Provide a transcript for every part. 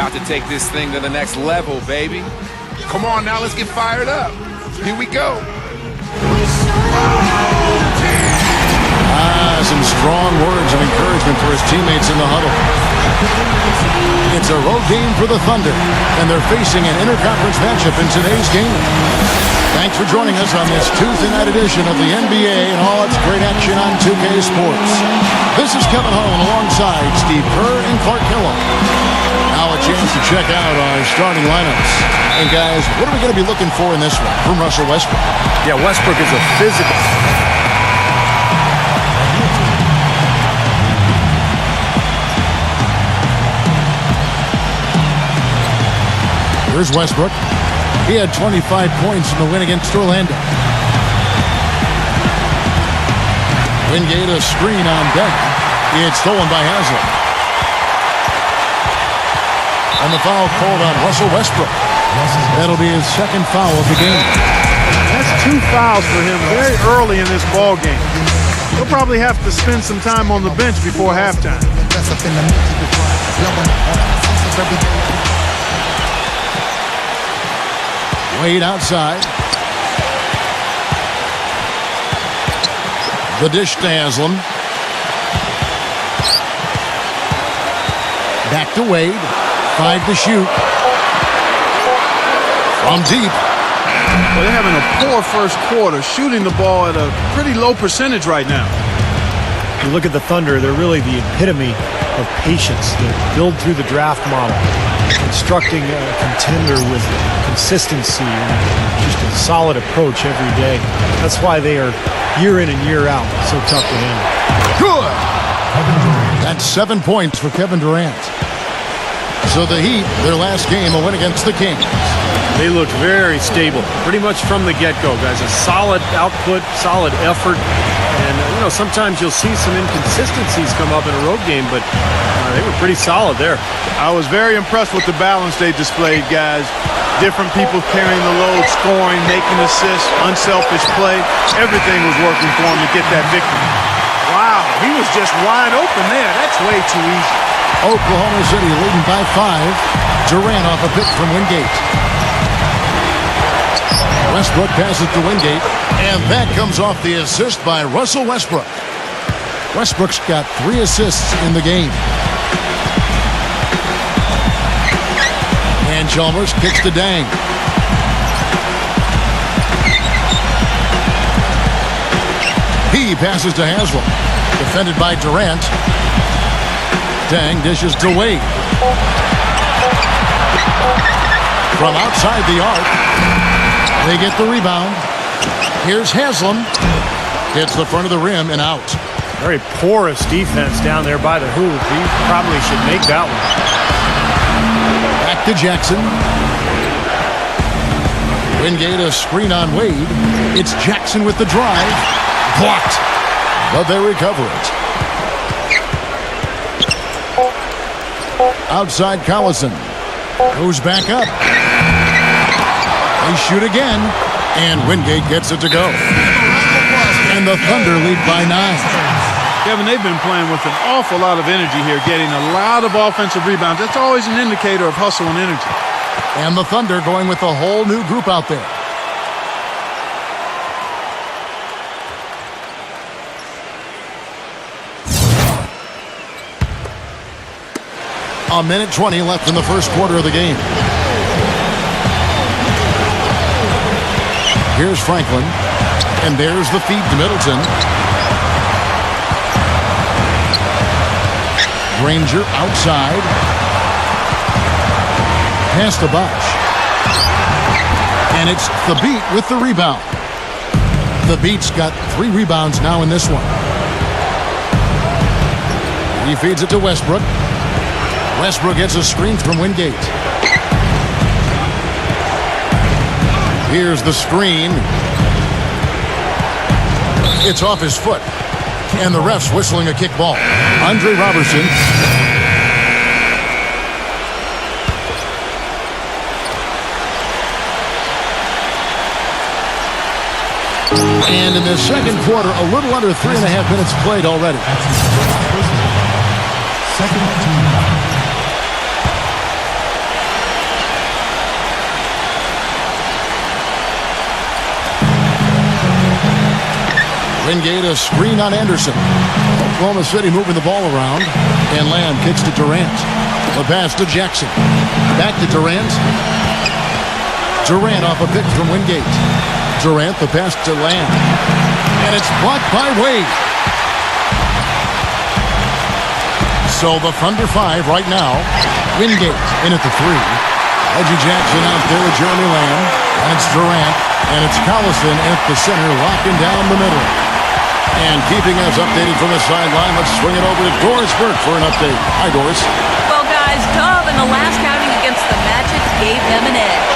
About to take this thing to the next level, baby. Come on now, let's get fired up. Here we go. Some strong words of encouragement for his teammates in the huddle. It's a road game for the Thunder, and they're facing an interconference matchup in today's game. Thanks for joining us on this Tuesday night edition of the NBA and all its great action on 2K Sports. This is Kevin Harlan alongside Steve Kerr and Clark Kellogg. Now a chance to check out our starting lineups. And guys, what are we going to be looking for in this one from Russell Westbrook? Yeah, Westbrook is a physical. Here's Westbrook. He had 25 points in the win against Orlando. Wingate a screen on deck. It's stolen by Haslam. And the foul called on Russell Westbrook. That'll be his second foul of the game. That's 2 fouls for him very early in this ball game. He'll probably have to spend some time on the bench before halftime. Wade outside. The dish to Haslam. Back to Wade. 5 to shoot. From deep. Well, they're having a poor first quarter, shooting the ball at a pretty low percentage right now. You look at the Thunder, they're really the epitome of patience. They build through the draft model, constructing a contender with consistency and just a solid approach every day. That's why they are year in and year out so tough to handle. Good! That's 7 points for Kevin Durant. So the Heat, their last game, a win against the Kings. They look very stable, pretty much from the get-go, guys. A solid output, solid effort. And, you know, sometimes you'll see some inconsistencies come up in a road game, but they were pretty solid there. I was very impressed with the balance they displayed, guys. Different people carrying the load, scoring, making assists, unselfish play. Everything was working for him to get that victory. Wow, he was just wide open there. That's way too easy. Oklahoma City leading by 5. Durant off a pick from Wingate. Westbrook passes to Wingate, and that comes off the assist by Russell Westbrook. Westbrook's got 3 assists in the game. And Chalmers kicks to Dang. He passes to Haslam. Defended by Durant. Dang dishes to Wade. From outside the arc, they get the rebound. Here's Haslam. Hits the front of the rim and out. Very porous defense down there by the hoop. He probably should make that one. Back to Jackson. Wingate a screen on Wade. It's Jackson with the drive. Blocked. But they recover it. Outside Collison. Goes back up. They shoot again. And Wingate gets it to go. And the Thunder lead by 9. Kevin, they've been playing with an awful lot of energy here, getting a lot of offensive rebounds. That's always an indicator of hustle and energy. And the Thunder going with a whole new group out there. A minute 20 left in the first quarter of the game. Here's Franklin. And there's the feed to Middleton. Granger outside. Pass to Bosh. And it's the Beat with the rebound. The Beat's got 3 rebounds now in this one. He feeds it to Westbrook. Westbrook gets a screen from Wingate. Here's the screen. It's off his foot. And the ref's whistling a kick ball. Andre Robertson. And in the second quarter, a little under 3.5 minutes played already. Wingate a screen on Anderson. Oklahoma City moving the ball around. And Lamb kicks to Durant. The pass to Jackson. Back to Durant. Durant off a pick from Wingate. Durant the pass to Lamb. And it's blocked by Wade. So the Thunder 5 right now. Wingate in at the 3. Reggie Jackson out there with Jeremy Lamb. And it's Durant. And it's Collison at the center, locking down the middle. And keeping us updated from the sideline, let's swing it over to Doris Burke for an update. Hi, Doris. Well, guys, Dove in the last outing against the Magic gave him an edge.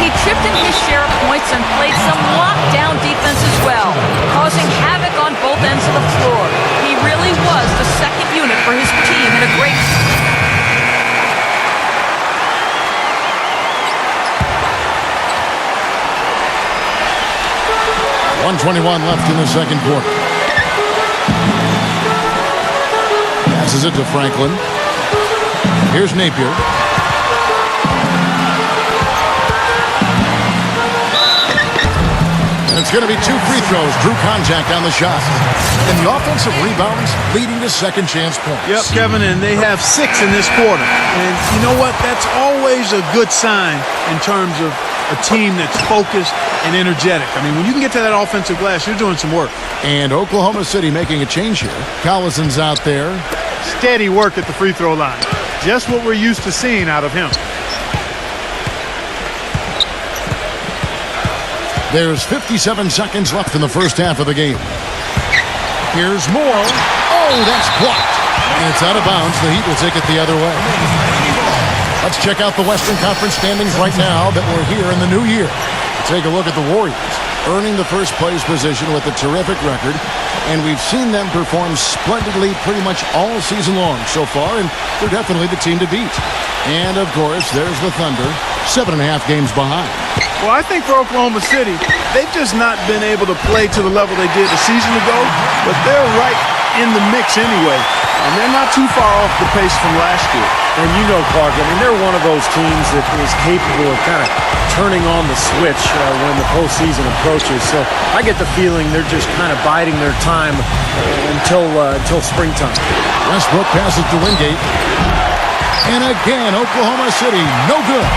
He chipped in his share of points and played some lockdown defense as well, causing havoc on both ends of the floor. He really was the second unit for his team in a great... 1:21 left in the second quarter. Passes it to Franklin. Here's Napier. And it's going to be 2 free throws. Drew contact on the shot. And the offensive rebounds leading to second chance points. Yep, Kevin, and they have 6 in this quarter. And you know what? That's always a good sign in terms of a team that's focused and energetic. I mean, when you can get to that offensive glass, you're doing some work. And Oklahoma City making a change here. Collison's out there. Steady work at the free throw line. Just what we're used to seeing out of him. There's 57 seconds left in the first half of the game. Here's Moore. Oh, that's blocked. And it's out of bounds. The Heat will take it the other way. Let's check out the Western Conference standings right now that we're here in the new year. Take a look at the Warriors, earning the first place position with a terrific record. And we've seen them perform splendidly pretty much all season long so far, and they're definitely the team to beat. And, of course, there's the Thunder, 7.5 games behind. Well, I think for Oklahoma City, they've just not been able to play to the level they did a season ago, but they're right in the mix anyway. And they're not too far off the pace from last year. And you know, Clark, I mean, they're one of those teams that is capable of kind of turning on the switch when the postseason approaches. So I get the feeling they're just kind of biding their time until springtime. Westbrook passes to Wingate. And again, Oklahoma City, no good.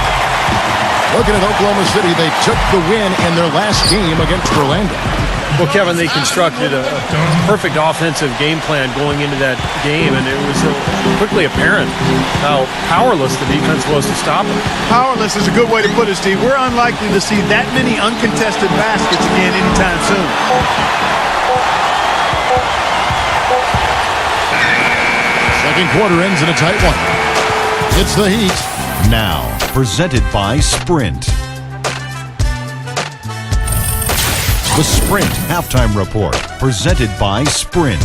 Looking at Oklahoma City, they took the win in their last game against Orlando. Well, Kevin, they constructed a perfect offensive game plan going into that game, and it was quickly apparent how powerless the defense was to stop it. Powerless is a good way to put it, Steve. We're unlikely to see that many uncontested baskets again anytime soon. Second quarter ends in a tight one. It's the Heat. Now, presented by Sprint. The Sprint Halftime Report, presented by Sprint.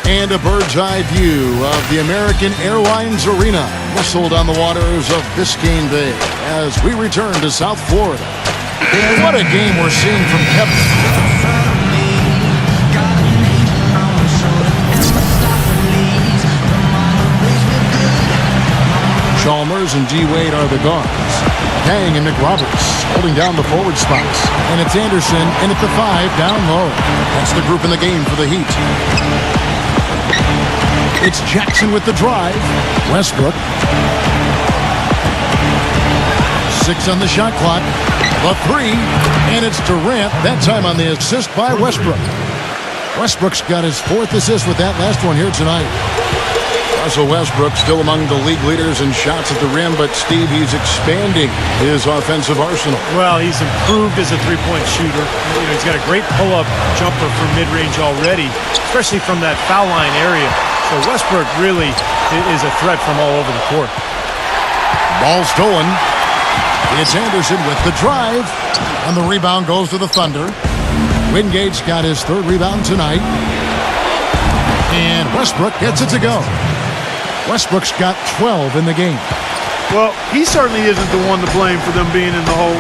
And a bird's eye view of the American Airlines Arena, nestled on the waters of Biscayne Bay, as we return to South Florida. And what a game we're seeing from Kevin. Chalmers and D. Wade are the guards. Kang and McRoberts holding down the forward spots. And it's Anderson in at the 5 down low. That's the group in the game for the Heat. It's Jackson with the drive. Westbrook. 6 on the shot clock. The 3. And it's Durant, that time on the assist by Westbrook. Westbrook's got his 4th assist with that last one here tonight. Russell Westbrook still among the league leaders in shots at the rim, but Steve, he's expanding his offensive arsenal. Well, he's improved as a three-point shooter. You know, he's got a great pull-up jumper from mid-range already, especially from that foul line area. So Westbrook really is a threat from all over the court. Ball stolen. It's Anderson with the drive, and the rebound goes to the Thunder. Wingate's got his 3rd rebound tonight. And Westbrook gets it to go. Westbrook's got 12 in the game. Well, he certainly isn't the one to blame for them being in the hole.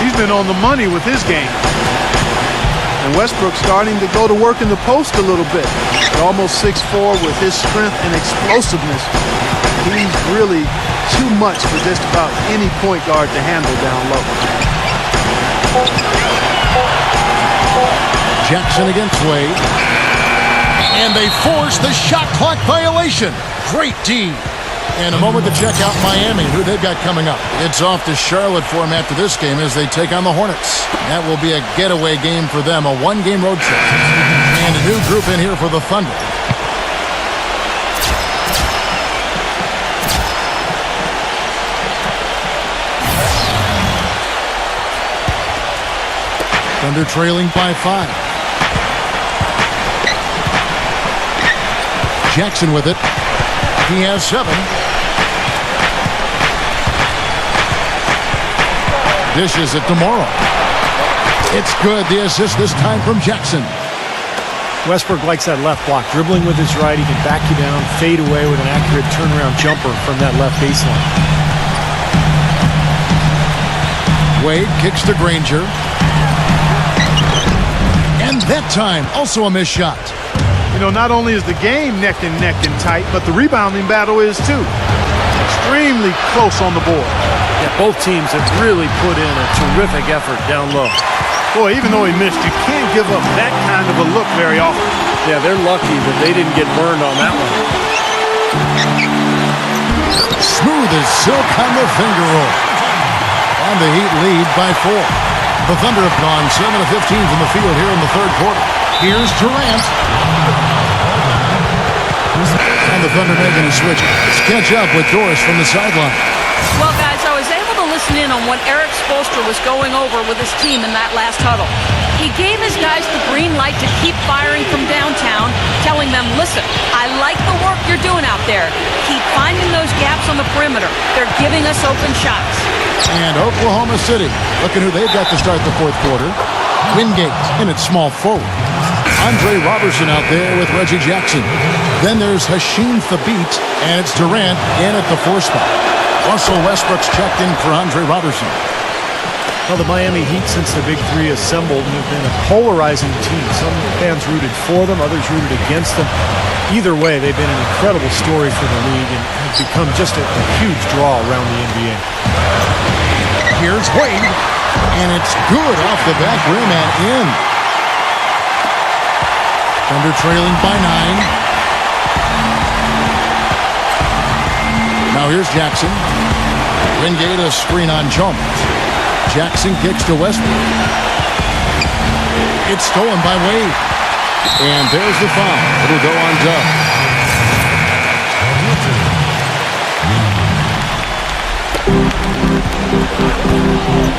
He's been on the money with his game. And Westbrook's starting to go to work in the post a little bit. Almost 6'4" with his strength and explosiveness. He's really too much for just about any point guard to handle down low. Jackson against Wade. And they force the shot clock violation. Great D. And a moment to check out Miami, who they've got coming up. It's off to Charlotte for them after this game as they take on the Hornets. That will be a getaway game for them, a one-game road trip. And a new group in here for the Thunder. Thunder trailing by 5. Jackson with it. He has 7. Dishes it to Morrow. It's good. The assist this time from Jackson. Westbrook likes that left block. Dribbling with his right, he can back you down, fade away with an accurate turnaround jumper from that left baseline. Wade kicks to Granger. And that time, also a missed shot. You know, not only is the game neck and tight, but the rebounding battle is too. Extremely close on the board. Yeah, both teams have really put in a terrific effort down low. Boy, even though he missed, you can't give up that kind of a look very often. Yeah, they're lucky that they didn't get burned on that one. Smooth as silk on the finger roll. And the Heat lead by 4. The Thunder have gone 7 of 15 from the field here in the third quarter. Here's Durant. And the Thunder making a switch. Let's catch up with Doris from the sideline. Well, guys, I was able to listen in on what Eric Spoelstra was going over with his team in that last huddle. He gave his guys the green light to keep firing from downtown, telling them, listen, I like the work you're doing out there. Keep finding those gaps on the perimeter. They're giving us open shots. And Oklahoma City, looking who they've got to start the fourth quarter. Wingate in its small forward. Andre Robertson out there with Reggie Jackson. Then there's Hasheem Thabit, and it's Durant in at the 4 spot. Russell Westbrook's checked in for Andre Robertson. Well, the Miami Heat, since the Big Three assembled, have been a polarizing team. Some fans rooted for them, others rooted against them. Either way, they've been an incredible story for the league and have become just a huge draw around the NBA. Here's Wade, and it's good off the back rim and in. Thunder trailing by 9. Now here's Jackson. Wingate a screen on Jones. Jackson kicks to Westbrook. It's stolen by Wade. And there's the foul. It'll go on Dub.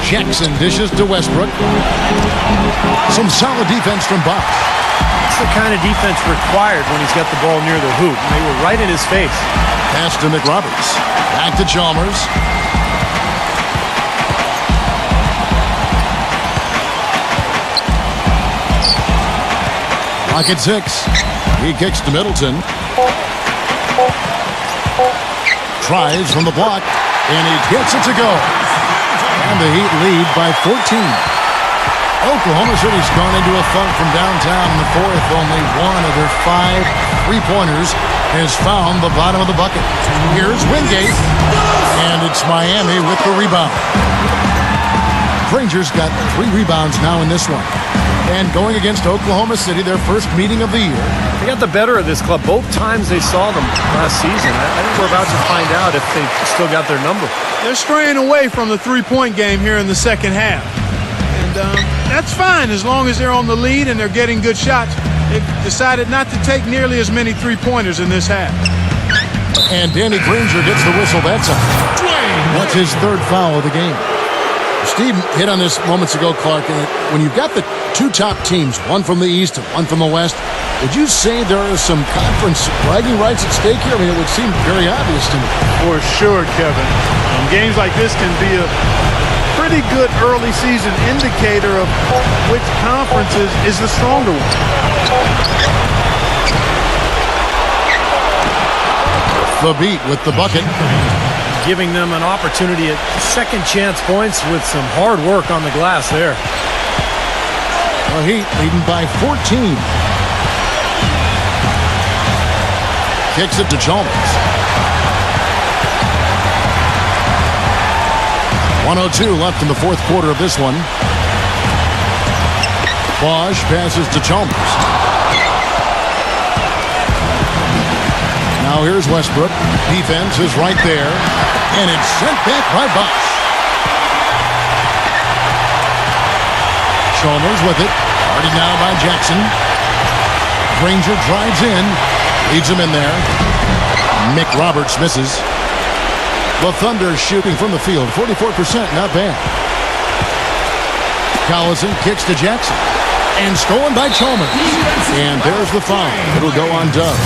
Jackson dishes to Westbrook. Some solid defense from Bucks. It's the kind of defense required when he's got the ball near the hoop. They were right in his face. Pass to McRoberts. Back to Chalmers. Clock at 6. He kicks to Middleton. Tries from the block, and he gets it to go. And the Heat lead by 14. Oklahoma City's gone into a funk from downtown in the fourth. Only one of their 5 3-pointers has found the bottom of the bucket. Here's Wingate, and it's Miami with the rebound. Granger's got 3 rebounds now in this one. And going against Oklahoma City, their first meeting of the year. They got the better of this club both times they saw them last season. I think we're about to find out if they still got their number. They're straying away from the three-point game here in the second half. And that's fine as long as they're on the lead and they're getting good shots. They've decided not to take nearly as many three-pointers in this half. And Danny Granger gets the whistle. That's his 3rd foul of the game. Steve hit on this moments ago, Clark. And when you've got the 2 top teams, one from the East and one from the West, would you say there are some conference bragging rights at stake here? I mean, it would seem very obvious to me. For sure, Kevin. Games like this can be a pretty good early season indicator of which conference is the stronger one. The beat with the bucket. Giving them an opportunity at second chance points with some hard work on the glass there. The Heat leading by 14. Kicks it to Chalmers. 1:02 left in the fourth quarter of this one. Bosch passes to Chalmers. Now here's Westbrook. Defense is right there. And it's sent back by Bosch. Chalmers with it. Guarded now by Jackson. Granger drives in. Leads him in there. Mick Roberts misses. The Thunder shooting from the field. 44%, not bad. Collison kicks to Jackson. And stolen by Chalmers. And there's the foul. It'll go on Dove.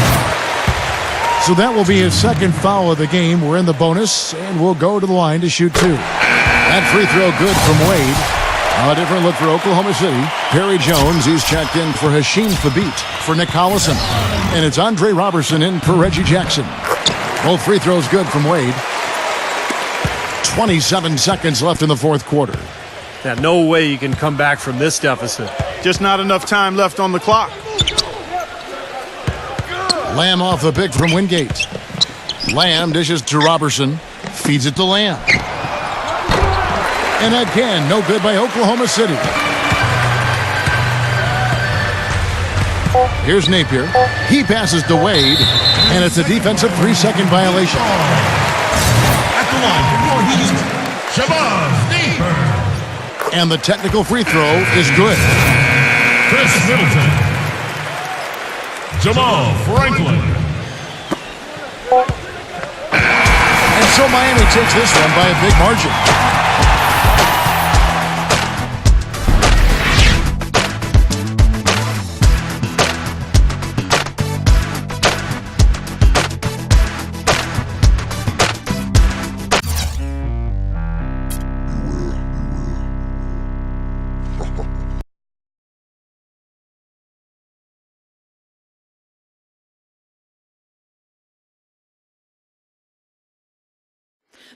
So that will be his second foul of the game. We're in the bonus, and we'll go to the line to shoot two. That free throw good from Wade. A different look for Oklahoma City. Perry Jones, he's checked in for Hashim Thabit for Nick Collison. And it's Andre Robertson in for Reggie Jackson. Both free throws good from Wade. 27 seconds left in the fourth quarter. Yeah, no way you can come back from this deficit. Just not enough time left on the clock. Lamb off the pick from Wingate. Lamb dishes to Robertson. Feeds it to Lamb. And again, no good by Oklahoma City. Here's Napier. He passes to Wade. And it's a defensive 3-second violation. At the line for Heat, Shabazz Napier. And the technical free throw is good. Chris Middleton. Jamal Franklin. And so Miami takes this one by a big margin.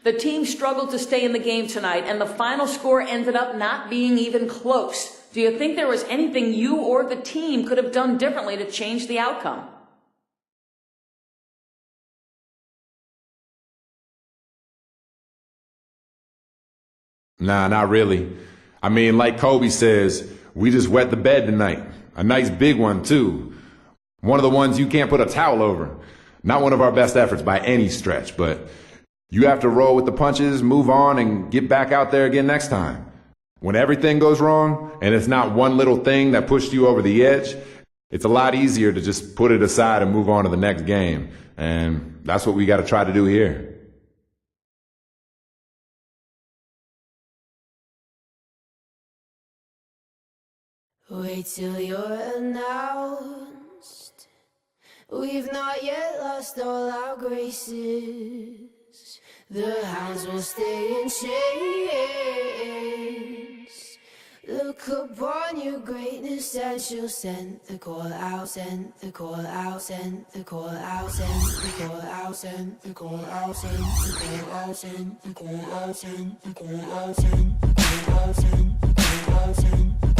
The team struggled to stay in the game tonight, and the final score ended up not being even close. Do you think there was anything you or the team could have done differently to change the outcome? Nah, not really. I mean, like Kobe says, we just wet the bed tonight. A nice big one, too. One of the ones you can't put a towel over. Not one of our best efforts by any stretch, but you have to roll with the punches, move on, and get back out there again next time. When everything goes wrong, and it's not one little thing that pushed you over the edge, it's a lot easier to just put it aside and move on to the next game. And that's what we got to try to do here. Wait till you're announced. We've not yet lost all our graces. The hounds will stay in chains. Look upon your greatness and she'll send the call out, send the call out, send the call out, send the call out, send the call out, send the call out, send the call out, send the call out, send the call out, send the call out, send the call out, send